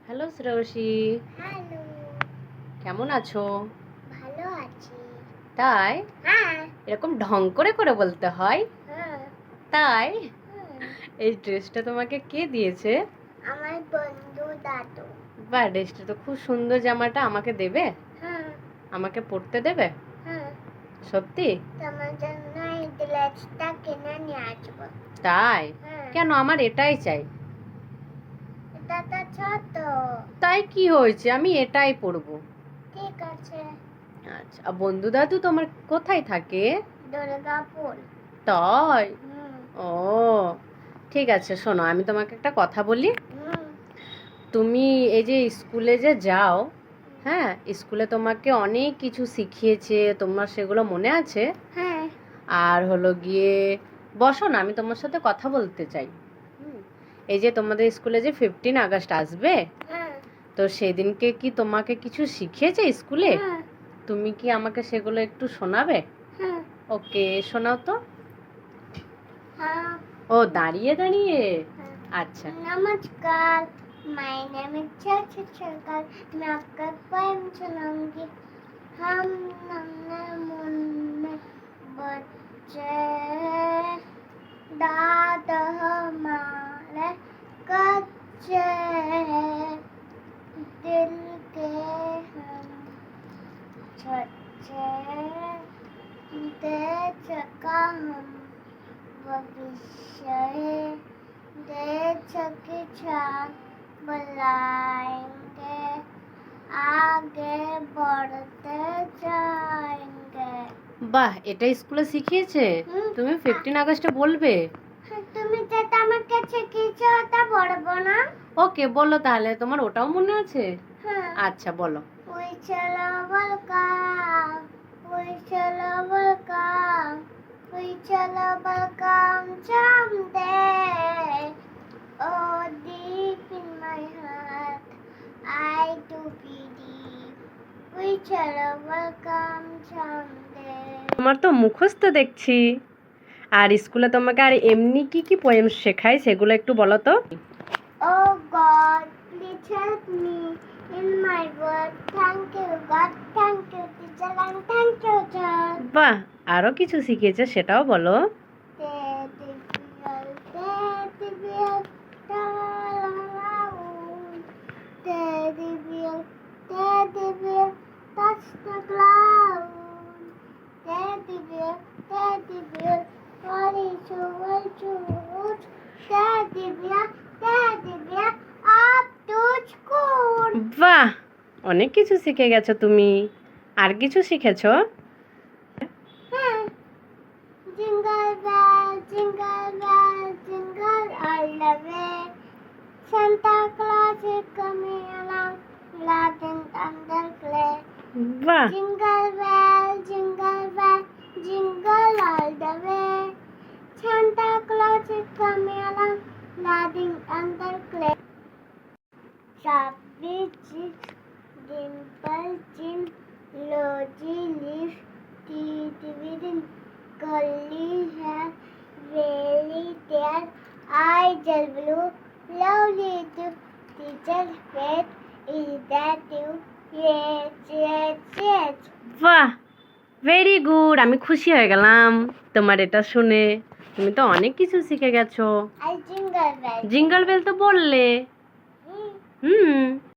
Hello Shreyasi, hello. কেমন আছো? ভালো আছি। তাই? হ্যাঁ। এরকম ঢং করে করে বলতে হয়? হ্যাঁ। তাই? হুম। এই ড্রেসটা তোমাকে কে দিয়েছে? আমার বন্ধু দাদু। বাহ, ড্রেসটা তো খুব সুন্দর। জামাটা আমাকে দেবে? হ্যাঁ। আমাকে পরতে দেবে? হ্যাঁ। সত্যি? তোমার জন্য এই ড্রেসটা কিনে নিয়ে আসবো। তাই? হ্যাঁ। কেন, আমার এটাই চাই। এটা তো ছোট। তাই কি হয়েছে, আমি এটাই পরবো। ঠিক আছে। আচ্ছা, আর বন্ধু দাদু তোমার কোথায় থাকে? দুর্গাপুর। তাই? হুম। ও, ঠিক আছে, শোনো আমি তোমাকে একটা কথা বলি। হুম। তুমি এই যে স্কুলে যে যাও, হ্যাঁ, স্কুলে তোমাকে অনেক কিছু শিখিয়েছে, তোমার সেগুলো মনে আছে? হ্যাঁ। আর হলো গিয়ে, বসো না, আমি তোমার সাথে কথা বলতে চাই। এই যে তোমাদের স্কুলে যে 15 আগস্ট আসবে, হ্যাঁ। তো সেদিনকে কি তোমাকে কিছু শিখিয়েছে স্কুলে? হ্যাঁ। তুমি কি আমাকে সেগুলো একটু শোনাবে? হ্যাঁ। ওকে, শোনাও তো। हाँ। ও, দাঁড়িয়ে দাঁড়িয়ে। हाँ। আচ্ছা। नमस्कार। My name is चाची सरकार। मैं आपका पोएम सुनाऊंगी। हम नन्हे मुन्ने बच्चे दांत हमारे कच्चे दिल के हम सच्चे दे चका हम भविष्य दे चकी छान बुलाएंगे आगे बढ़ते जाएंगे। বাহ, এটা স্কুলে শিখিয়েছে? তুমি 15 আগস্টে বলবে? তুমি যেটা আমার কাছে কিছু ওটা বলবো না। ওকে, বলো তাহলে, তোমার ওটাও মনে আছে? হ্যাঁ। আচ্ছা, বলো। We shall welcome, we shall welcome, we shall welcome someday. Oh, deep in my heart, I do believe we shall welcome someday. তোমার তো মুখস্থ দেখছি। আর স্কুলে তোমাকে আর এমনি কি কি পোয়েম শেখায় সেগুলো একটু বলো তো। Oh God, please help me in my word. Thank you, God. Thank you, teacher, and thank you, child. বাহ, আরো কিছু শিখিয়েছে সেটাও বলো। Teddy bear, teddy bear, ta-la-la-la-oo. Teddy bear, touch the ground. Teddy bear, what is your shoes? Teddy bear, up to school. বাহ, অনেক কিছু শিখে গেছো তুমি। আর কিছু শিখেছো? হ্যাঁ। Jingle bells, jingle all the way. Santa Claus is coming along, louding thunder clay. বাহ, Jingle bell, jingle all the way. Santa Claus is coming along, louding thunder clay. Chubby cheeks, dimple chin, rosy lips, teeth within, curly hair, really there, eyes are blue, lovely too. Teacher's pet, is that you? Yes, yes, yes. বাহ, very good. আমি খুশি হয়ে গেলাম তোমার এটা শুনে। তুমি তো অনেক কিছু শিখে গেছো। I jingle bell. Jingle bell তো বললে। Hmm. হুম,